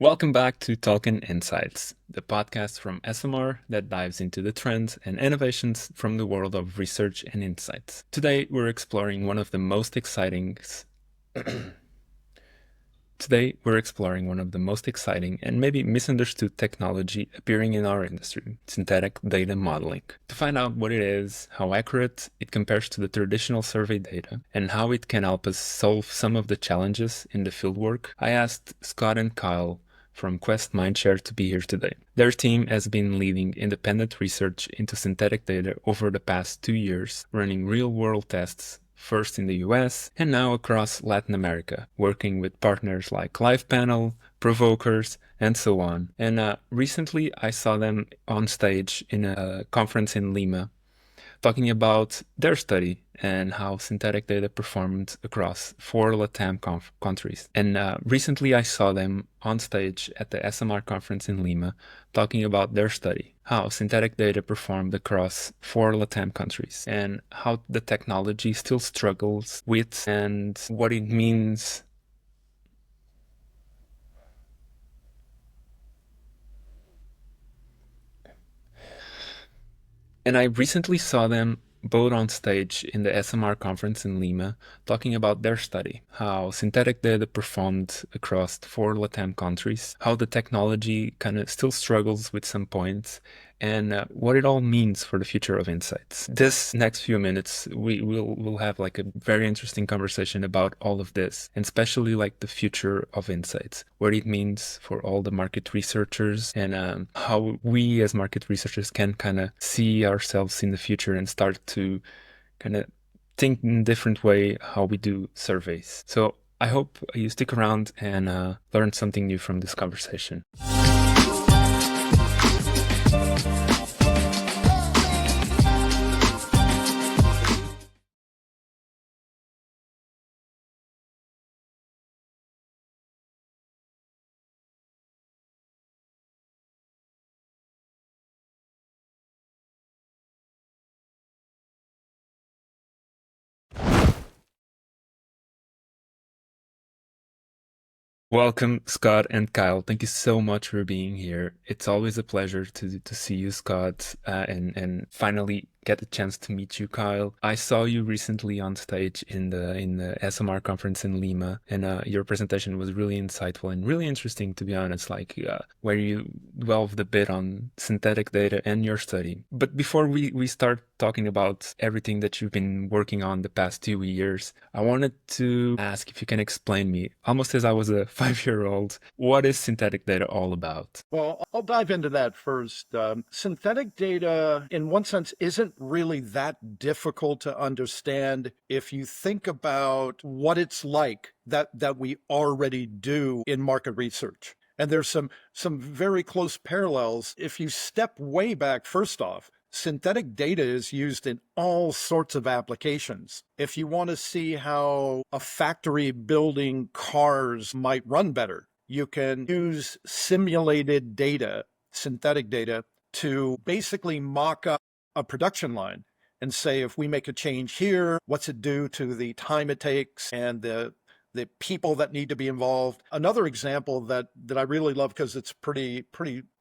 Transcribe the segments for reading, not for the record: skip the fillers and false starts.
Welcome back to Talking Insights, the podcast from SMR that dives into the trends and innovations from the world of research and insights. Today, we're exploring one of the most exciting and maybe misunderstood technology appearing in our industry, synthetic data modeling. To find out what it is, how accurate it compares to the traditional survey data, and how it can help us solve some of the challenges in the fieldwork, I asked Scott and Kyle from Quest Mindshare to be here today. Their team has been leading independent research into synthetic data over the past 2 years, running real-world tests first in the US and now across Latin America, working with partners like LivePanel, Provokers, and so on. And recently I saw them on stage in a conference in Lima, talking about their study and how synthetic data performed across 4 Latam countries. And recently I saw them on stage at the SMR conference in Lima, talking about their study, how synthetic data performed across 4 Latam countries, and how the technology still struggles with and what it means. And I recently saw them both on stage in the SMR conference in Lima, talking about their study, how synthetic data performed across 4 Latam countries, how the technology kind of still struggles with some points, and what it all means for the future of insights. This next few minutes, we'll have like a very interesting conversation about all of this, and especially like the future of insights, what it means for all the market researchers, and how we as market researchers can kind of see ourselves in the future and start to kind of think in a different way how we do surveys. So I hope you stick around and learn something new from this conversation. Welcome, Scott and Kyle. Thank you so much for being here. It's always a pleasure to see you, Scott, and finally get a chance to meet you, Kyle. I saw you recently on stage in the SMR conference in Lima, and your presentation was really insightful and really interesting, to be honest. Where you delved a bit on synthetic data and your study. But before we start talking about everything that you've been working on the past 2 years, I wanted to ask if you can explain me, almost as I was a 5-year-old, what is synthetic data all about? Well, I'll dive into that first. Synthetic data, in one sense, isn't really that difficult to understand if you think about what it's like that we already do in market research. And there's some very close parallels. If you step way back, first off, synthetic data is used in all sorts of applications. If you want to see how a factory building cars might run better, you can use simulated data, synthetic data, to basically mock up a production line and say, if we make a change here, what's it do to the time it takes and the people that need to be involved. Another example that I really love because it's pretty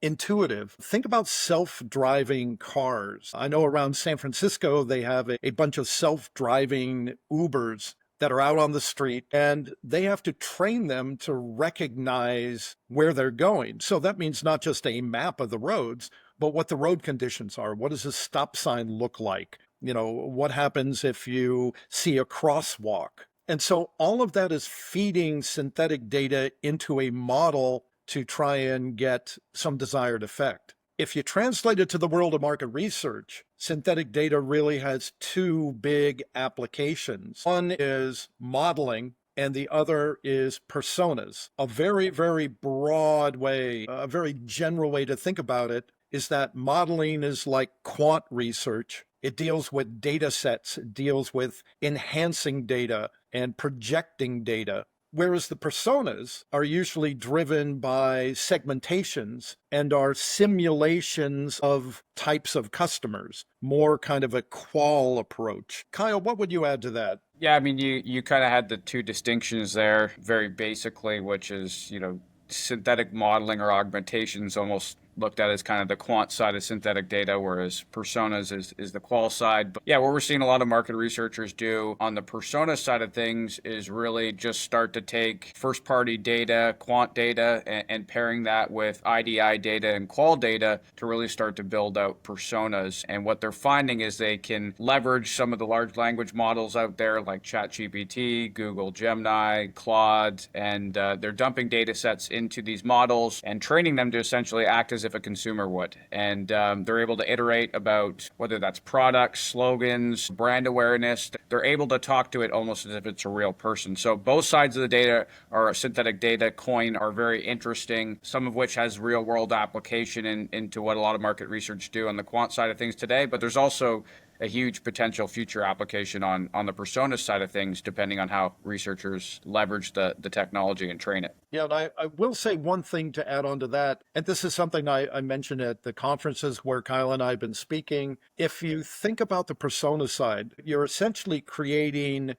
intuitive. Think about self-driving cars. I know around San Francisco, they have a bunch of self-driving Ubers that are out on the street, and they have to train them to recognize where they're going. So that means not just a map of the roads, but what the road conditions are. What does a stop sign look like? You know, what happens if you see a crosswalk? And so all of that is feeding synthetic data into a model to try and get some desired effect. If you translate it to the world of market research, synthetic data really has two big applications. One is modeling, and the other is personas. A very, very broad way, a very general way to think about it is that modeling is like quant research. It deals with data sets, it deals with enhancing data and projecting data. Whereas the personas are usually driven by segmentations and are simulations of types of customers, more kind of a qual approach. Kyle, what would you add to that? Yeah, I mean, you kind of had the two distinctions there very basically, which is, synthetic modeling or augmentations almost looked at as kind of the quant side of synthetic data, whereas personas is the qual side. But yeah, what we're seeing a lot of market researchers do on the persona side of things is really just start to take first party data, quant data, and pairing that with IDI data and qual data to really start to build out personas. And what they're finding is they can leverage some of the large language models out there like ChatGPT, Google Gemini, Claude, and they're dumping data sets into these models and training them to essentially act as if a consumer would. And they're able to iterate about whether that's products, slogans, brand awareness. They're able to talk to it almost as if it's a real person. So both sides of the data or synthetic data coin are very interesting, some of which has real world application into what a lot of market research do on the quant side of things today. But there's also a huge potential future application on the persona side of things, depending on how researchers leverage the technology and train it. Yeah, and I will say one thing to add on to that, and this is something I mentioned at the conferences where Kyle and I have been speaking. If you think about the persona side, you're essentially creating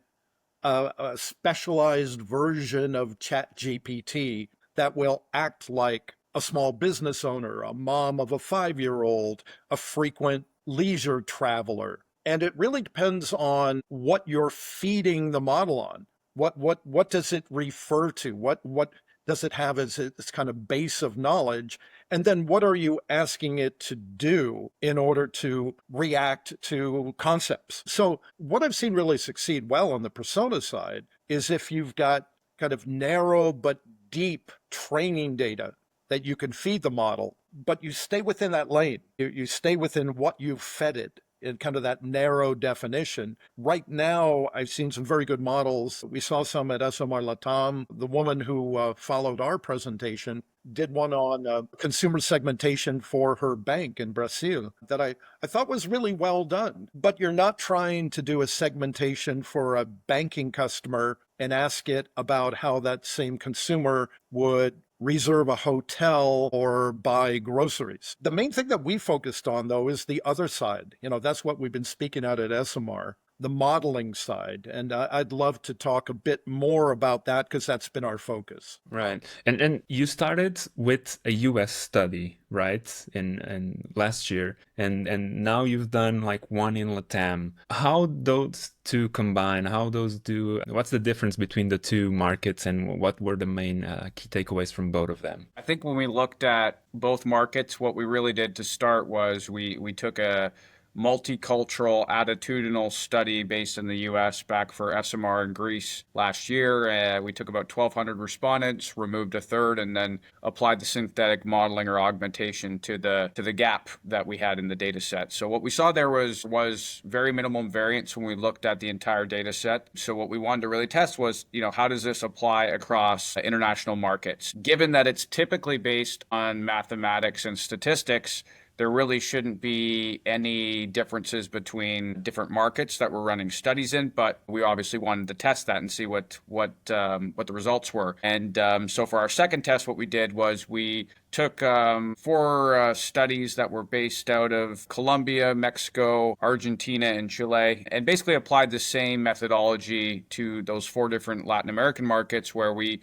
a specialized version of ChatGPT that will act like a small business owner, a mom of a 5-year-old, a frequent leisure traveler. And it really depends on what you're feeding the model on. What does it refer to? What does it have as its kind of base of knowledge? And then what are you asking it to do in order to react to concepts? So what I've seen really succeed well on the persona side is if you've got kind of narrow but deep training data that you can feed the model, but you stay within that lane. You stay within what you've fed it in kind of that narrow definition. Right now, I've seen some very good models. We saw some at SMR Latam. The woman who followed our presentation did one on consumer segmentation for her bank in Brazil that I thought was really well done. But you're not trying to do a segmentation for a banking customer and ask it about how that same consumer would reserve a hotel or buy groceries. The main thing that we focused on, though, is the other side. That's what we've been speaking at SMR, the modeling side. And I'd love to talk a bit more about that because that's been our focus. Right. And you started with a US study, right? In last year. And now you've done like one in Latam. How those two combine, what's the difference between the two markets and what were the main key takeaways from both of them? I think when we looked at both markets, what we really did to start was we took a multicultural attitudinal study based in the US back for SMR in Greece last year. We took about 1,200 respondents, removed a third, and then applied the synthetic modeling or augmentation to the gap that we had in the data set. So what we saw there was very minimum variance when we looked at the entire data set. So what we wanted to really test was, how does this apply across international markets? Given that it's typically based on mathematics and statistics, there really shouldn't be any differences between different markets that we're running studies in, but we obviously wanted to test that and see what the results were. And so for our second test, what we did was we took 4 studies that were based out of Colombia, Mexico, Argentina, and Chile, and basically applied the same methodology to those 4 different Latin American markets where we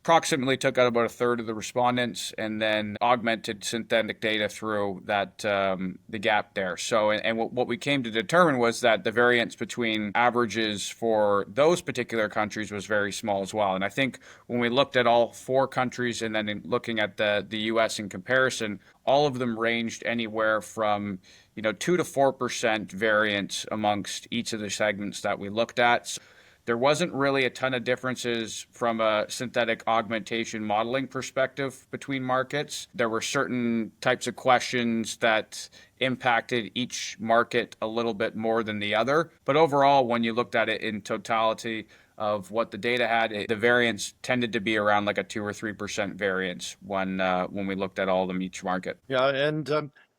approximately took out about a third of the respondents and then augmented synthetic data through that the gap there. So, and what we came to determine was that the variance between averages for those particular countries was very small as well. And I think when we looked at all 4 countries and then looking at the U.S. in comparison, all of them ranged anywhere from 2 to 4% variance amongst each of the segments that we looked at. There wasn't really a ton of differences from a synthetic augmentation modeling perspective between markets. There were certain types of questions that impacted each market a little bit more than the other. But overall, when you looked at it in totality of what the data had, the variance tended to be around like a 2 or 3% variance when we looked at all of them each market. Yeah, and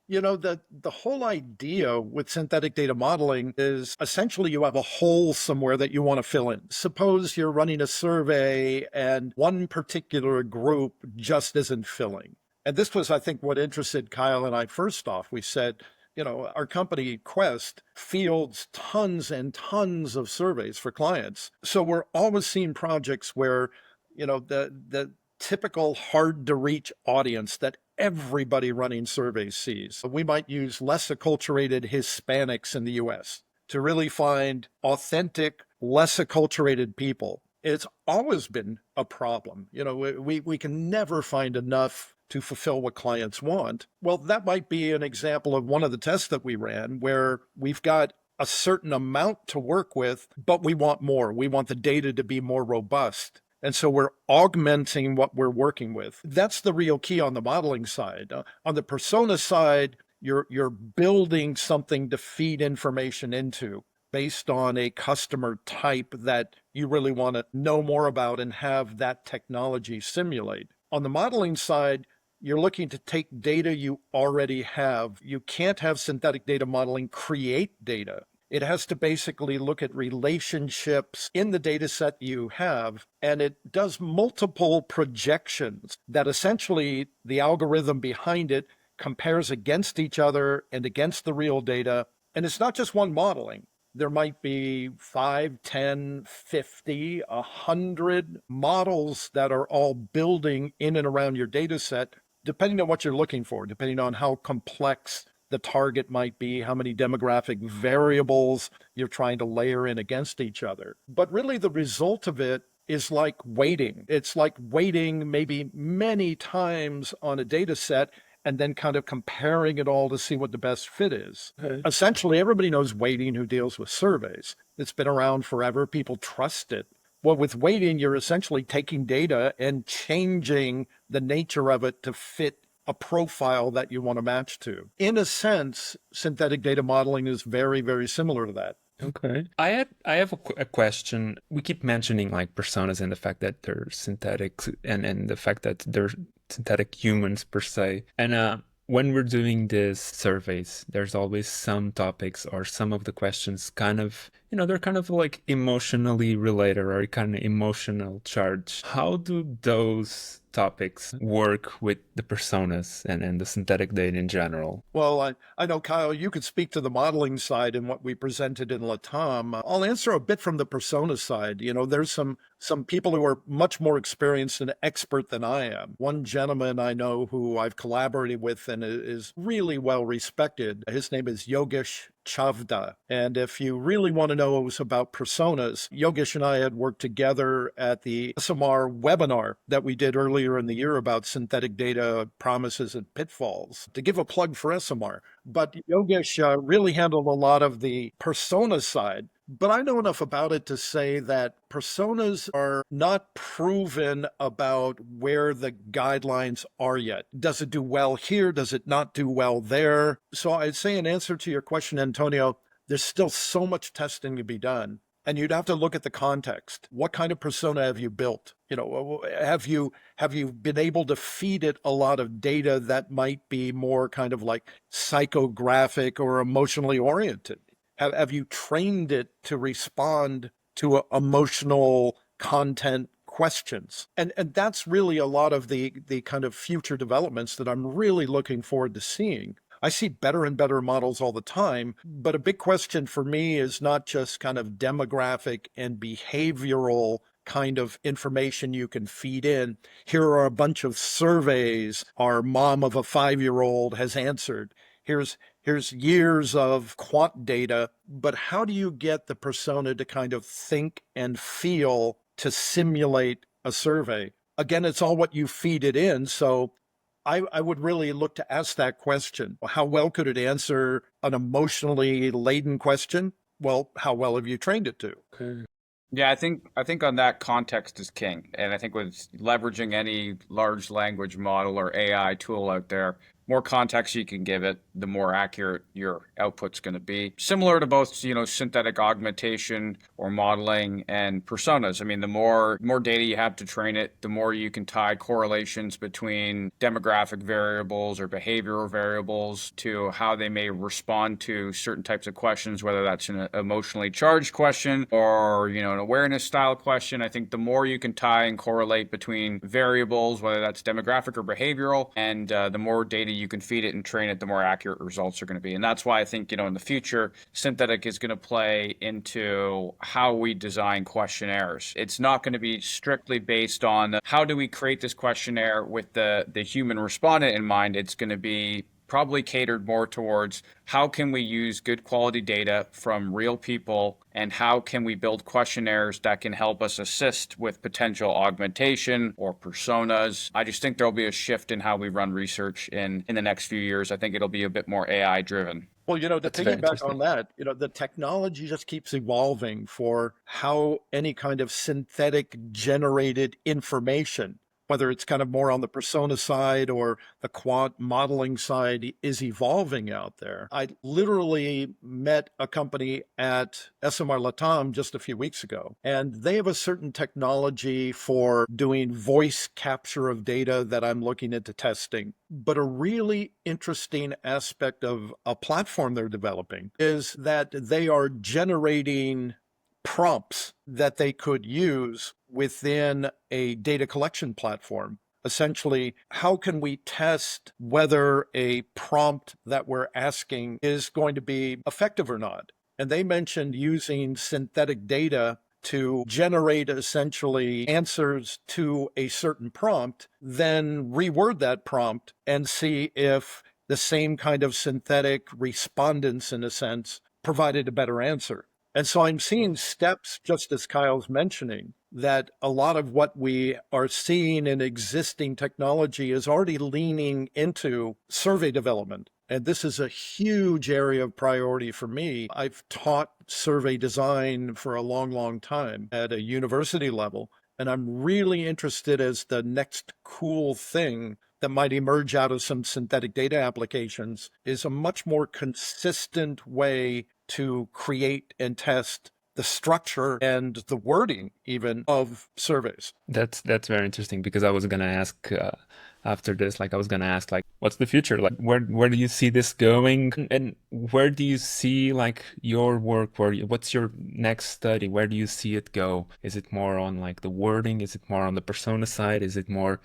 the whole idea with synthetic data modeling is essentially you have a hole somewhere that you want to fill in. Suppose you're running a survey and one particular group just isn't filling. And this was, I think, what interested Kyle and I first off. We said, our company Quest fields tons and tons of surveys for clients. So we're always seeing projects where, the typical hard to reach audience that everybody running surveys sees. We might use less acculturated Hispanics in the US to really find authentic, less acculturated people. It's always been a problem. We can never find enough to fulfill what clients want. Well, that might be an example of one of the tests that we ran where we've got a certain amount to work with, but we want more. We want the data to be more robust. And so we're augmenting what we're working with. That's the real key on the modeling side. On the persona side, you're building something to feed information into based on a customer type that you really want to know more about and have that technology simulate. On the modeling side, you're looking to take data you already have. You can't have synthetic data modeling create data. It has to basically look at relationships in the data set you have, and it does multiple projections that essentially the algorithm behind it compares against each other and against the real data. And it's not just one modeling. There might be 5, 10, 50, 100 models that are all building in and around your data set, depending on what you're looking for, depending on how complex the target might be, how many demographic variables you're trying to layer in against each other. But really the result of it is like weighting. It's like weighting maybe many times on a data set and then kind of comparing it all to see what the best fit is. Okay. Essentially, everybody knows weighting who deals with surveys. It's been around forever. People trust it. Well, with weighting, you're essentially taking data and changing the nature of it to fit a profile that you want to match to. In a sense, synthetic data modeling is very, very similar to that. Okay. I have a question. We keep mentioning like personas and the fact that they're synthetic and the fact that they're synthetic humans per se. And when we're doing these surveys, there's always some topics or some of the questions kind of, they're kind of like emotionally related or kind of emotional charge. How do those topics work with the personas and the synthetic data in general? Well, I know, Kyle, you could speak to the modeling side and what we presented in Latam. I'll answer a bit from the persona side. There's some people who are much more experienced and expert than I am. One gentleman I know who I've collaborated with and is really well respected. His name is Yogesh Chavda. And if you really want to know what was about personas, Yogesh and I had worked together at the SMR webinar that we did earlier in the year about synthetic data promises and pitfalls. To give a plug for SMR, but Yogesh really handled a lot of the persona side. But I know enough about it to say that personas are not proven about where the guidelines are yet. Does it do well here? Does it not do well there? So I'd say in answer to your question, Antonio, there's still so much testing to be done. And you'd have to look at the context. What kind of persona have you built? Have you been able to feed it a lot of data that might be more kind of like psychographic or emotionally oriented? Have you trained it to respond to emotional content questions? And that's really a lot of the kind of future developments that I'm really looking forward to seeing. I see better and better models all the time, but a big question for me is not just kind of demographic and behavioral kind of information you can feed in. Here are a bunch of surveys our mom of a 5-year-old has answered. Here's years of quant data, but how do you get the persona to kind of think and feel to simulate a survey? Again, it's all what you feed it in. So I would really look to ask that question. How well could it answer an emotionally laden question? Well, how well have you trained it to? Okay. Yeah, I think on that context is king. And I think with leveraging any large language model or AI tool out there, more context you can give it, the more accurate your output's going to be. Similar to both, synthetic augmentation or modeling and personas. I mean, the more data you have to train it, the more you can tie correlations between demographic variables or behavioral variables to how they may respond to certain types of questions, whether that's an emotionally charged question or, an awareness style question. I think the more you can tie and correlate between variables, whether that's demographic or behavioral, and the more data you can feed it and train it, the more accurate results are going to be. And that's why I think, in the future, synthetic is going to play into how we design questionnaires. It's not going to be strictly based on how do we create this questionnaire with the human respondent in mind. It's going to be probably catered more towards how can we use good quality data from real people, and how can we build questionnaires that can help us assist with potential augmentation or personas. I just think there'll be a shift in how we run research in the next few years. I think it'll be a bit more AI driven. Well, to That's very piggyback on interesting. that, the technology just keeps evolving for how any kind of synthetic generated information, whether it's kind of more on the persona side or the quant modeling side, is evolving out there. I literally met a company at SMR Latam just a few weeks ago, and they have a certain technology for doing voice capture of data that I'm looking into testing. But a really interesting aspect of a platform they're developing is that they are generating prompts that they could use within a data collection platform. Essentially, how can we test whether a prompt that we're asking is going to be effective or not? And they mentioned using synthetic data to generate essentially answers to a certain prompt, then reword that prompt and see if the same kind of synthetic respondents, in a sense, provided a better answer. And so I'm seeing steps, just as Kyle's mentioning, that a lot of what we are seeing in existing technology is already leaning into survey development. And this is a huge area of priority for me. I've taught survey design for a long, long time at a university level. And I'm really interested as the next cool thing that might emerge out of some synthetic data applications is a much more consistent way to create and test the structure and the wording even of surveys. That's very interesting, because I was gonna ask after this, like I was gonna ask, like, what's the future? Like, where do you see this going, and where do you see like your work? What's your next study? Where do you see it go? Is it more on like the wording? Is it more on the persona side? Is it more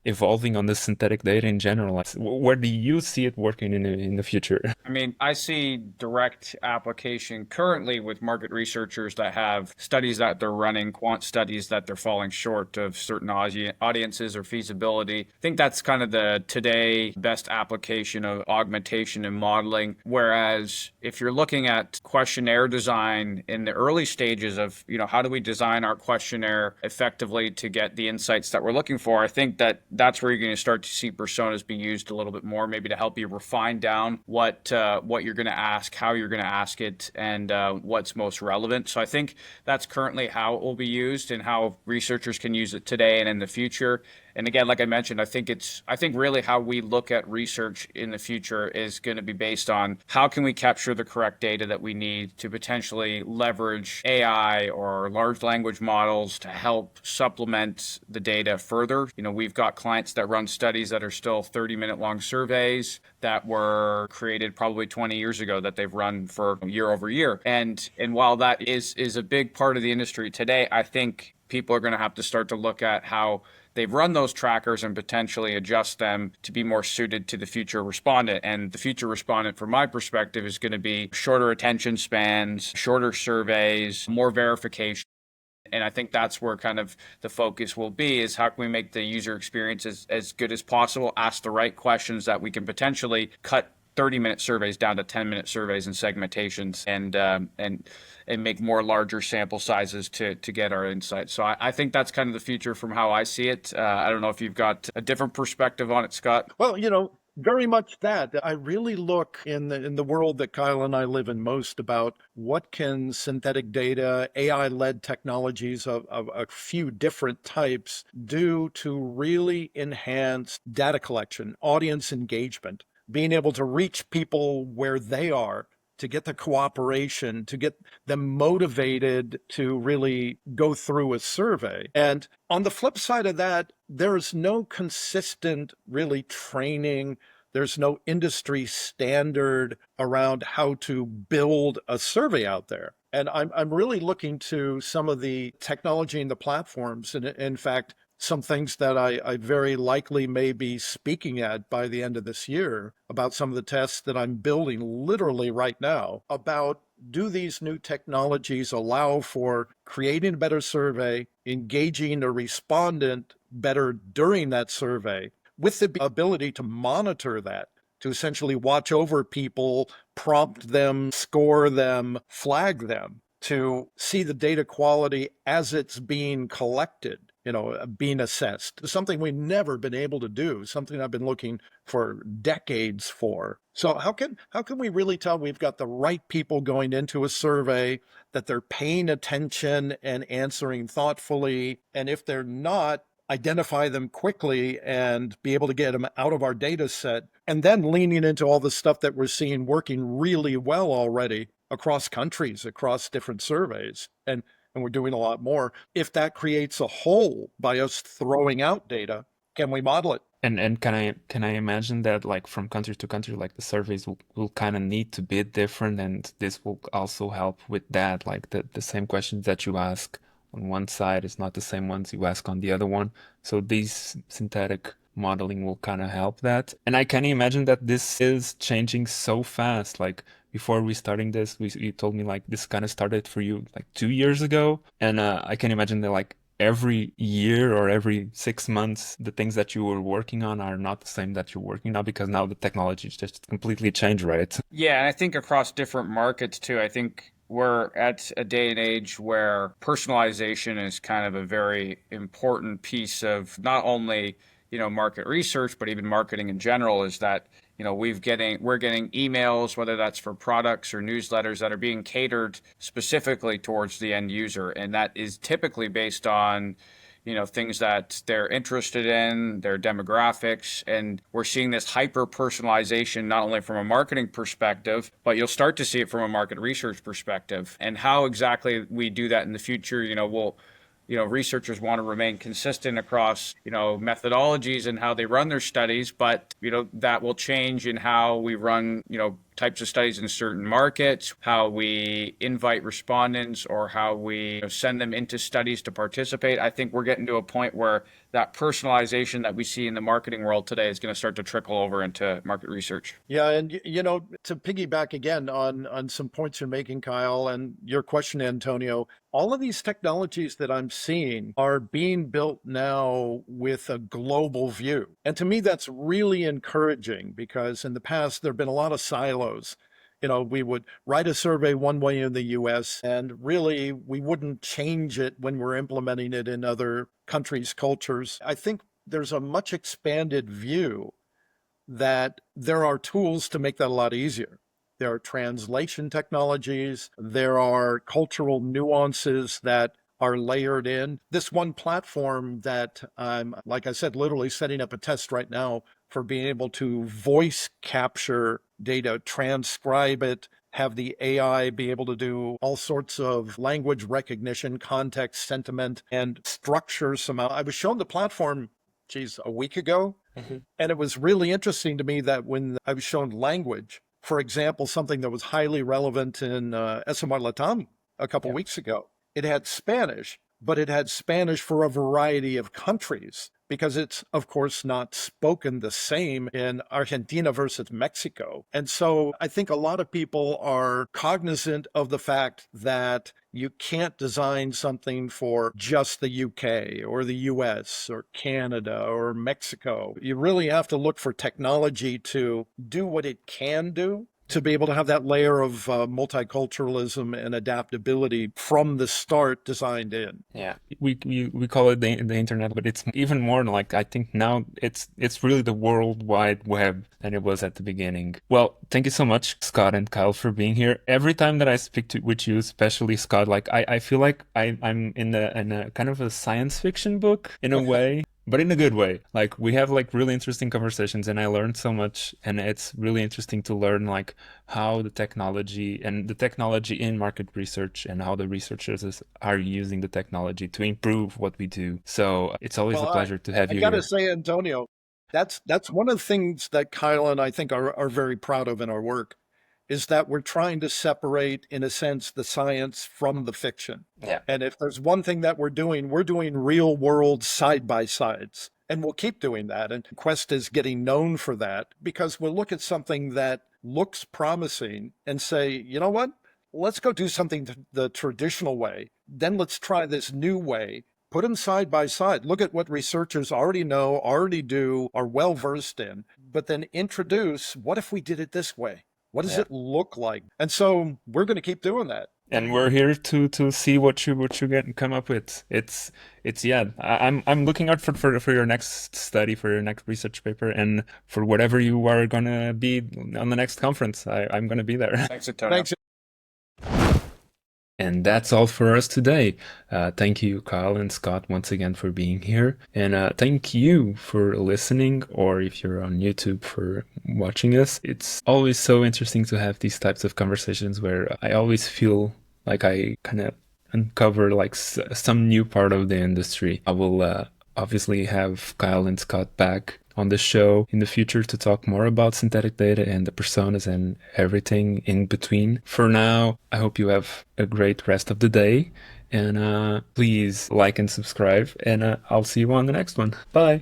evolving on the synthetic data in general? Like, where do you see it working in the future? I mean, I see direct application currently with market researchers that have studies that they're running, quant studies that they're falling short of certain audiences or feasibility. I think that's kind of the today best application of augmentation and modeling. Whereas if you're looking at questionnaire design in the early stages of, how do we design our questionnaire effectively to get the insights that we're looking for, I think that's where you're going to start to see personas be used a little bit more, maybe to help you refine down what you're going to ask, how you're going to ask it, and what's most relevant. So I think that's currently how it will be used and how researchers can use it today and in the future. And again, like I mentioned, I think really how we look at research in the future is going to be based on how can we capture the correct data that we need to potentially leverage AI or large language models to help supplement the data further. We've got clients that run studies that are still 30-minute long surveys that were created probably 20 years ago that they've run for year over year. And while that is a big part of the industry today, I think people are going to have to start to look at how they've run those trackers and potentially adjust them to be more suited to the future respondent. And the future respondent, from my perspective, is going to be shorter attention spans, shorter surveys, more verification. And I think that's where kind of the focus will be, is how can we make the user experience as good as possible, ask the right questions that we can potentially cut 30-minute surveys down to 10-minute surveys and segmentations, and make more larger sample sizes to get our insights. So I think that's kind of the future from how I see it. I don't know if you've got a different perspective on it, Scott. Well, very much that. I really look in the world that Kyle and I live in most about what can synthetic data, AI-led technologies of a few different types do to really enhance data collection, audience engagement, being able to reach people where they are, to get the cooperation, to get them motivated to really go through a survey. And on the flip side of that, there is no consistent really training. There's no industry standard around how to build a survey out there. And I'm really looking to some of the technology and the platforms, and in fact, some things that I very likely may be speaking at by the end of this year about some of the tests that I'm building literally right now about, do these new technologies allow for creating a better survey, engaging a respondent better during that survey, with the ability to monitor that, to essentially watch over people, prompt them, score them, flag them, to see the data quality as it's being collected, being assessed. Something we've never been able to do, something I've been looking for decades for. So how can we really tell we've got the right people going into a survey, that they're paying attention and answering thoughtfully? And if they're not, identify them quickly and be able to get them out of our data set, and then leaning into all the stuff that we're seeing working really well already across countries, across different surveys. And we're doing a lot more. If that creates a hole by us throwing out data, can we model it? And can I imagine that like from country to country, like the surveys will kind of need to be different, and this will also help with that. Like the same questions that you ask on one side is not the same ones you ask on the other one. So these synthetic modeling will kind of help that. And I can imagine that this is changing so fast. Like before we starting this, you told me like this kind of started for you like 2 years ago, and I can imagine that like every year or every 6 months, the things that you were working on are not the same that you're working now, because now the technology is just completely changed, right? Yeah, and I think across different markets too. I think we're at a day and age where personalization is kind of a very important piece of not only, market research, but even marketing in general, is that, we're getting emails, whether that's for products or newsletters, that are being catered specifically towards the end user. And that is typically based on, things that they're interested in, their demographics. And we're seeing this hyper personalization, not only from a marketing perspective, but you'll start to see it from a market research perspective. And how exactly we do that in the future, researchers want to remain consistent across, methodologies and how they run their studies, but, that will change in how we run, types of studies in certain markets, how we invite respondents, or how we send them into studies to participate. I think we're getting to a point where that personalization that we see in the marketing world today is going to start to trickle over into market research. Yeah, and to piggyback again on some points you're making, Kyle, and your question, Antonio, all of these technologies that I'm seeing are being built now with a global view. And to me, that's really encouraging, because in the past, there have been a lot of silos. We would write a survey one way in the US, and really we wouldn't change it when we're implementing it in other countries' cultures. I think there's a much expanded view that there are tools to make that a lot easier. There are translation technologies, there are cultural nuances that are layered in. This one platform that I'm, like I said, literally setting up a test right now for being able to voice capture data, transcribe it, have the AI be able to do all sorts of language recognition, context, sentiment, and structure somehow. I was shown the platform, a week ago. And it was really interesting to me that when I was shown language, for example, something that was highly relevant in SMR Latam a couple weeks ago, it had Spanish, but it had Spanish for a variety of countries, because it's, of course, not spoken the same in Argentina versus Mexico. And so I think a lot of people are cognizant of the fact that you can't design something for just the UK or the US or Canada or Mexico. You really have to look for technology to do what it can do, to be able to have that layer of multiculturalism and adaptability from the start designed in. Yeah, we call it the internet, but it's even more like, I think now it's really the World Wide Web than it was at the beginning. Well, thank you so much, Scott and Kyle, for being here. Every time that I speak with you, especially Scott, like I feel like I'm in a kind of a science fiction book in a way. But in a good way. Like we have like really interesting conversations, and I learned so much, and it's really interesting to learn like how the technology in market research, and how the researchers are using the technology to improve what we do. So it's always a pleasure to have I you gotta here. say, Antonio, that's one of the things that Kyle and I think are very proud of in our work, is that we're trying to separate, in a sense, the science from the fiction. Yeah. And if there's one thing that we're doing real world side by sides. And we'll keep doing that. And Quest is getting known for that because we'll look at something that looks promising and say, you know what? Let's go do something the traditional way. Then let's try this new way. Put them side by side. Look at what researchers already know, already do, are well versed in. But then introduce, what if we did it this way? What does it look like? And so we're going to keep doing that. And we're here to see what you come up with. It's I'm looking out for your next study, for your next research paper, and for whatever you are gonna be on the next conference. I'm gonna be there. Thanks, Antonio. Thanks. And that's all for us today. Thank you, Kyle and Scott, once again for being here. And thank you for listening, or if you're on YouTube, for watching us. It's always so interesting to have these types of conversations where I always feel like I kind of uncover like some new part of the industry. I will obviously have Kyle and Scott back on the show in the future to talk more about synthetic data and the personas and everything in between. For now, I hope you have a great rest of the day, and please like and subscribe, and I'll see you on the next one. Bye.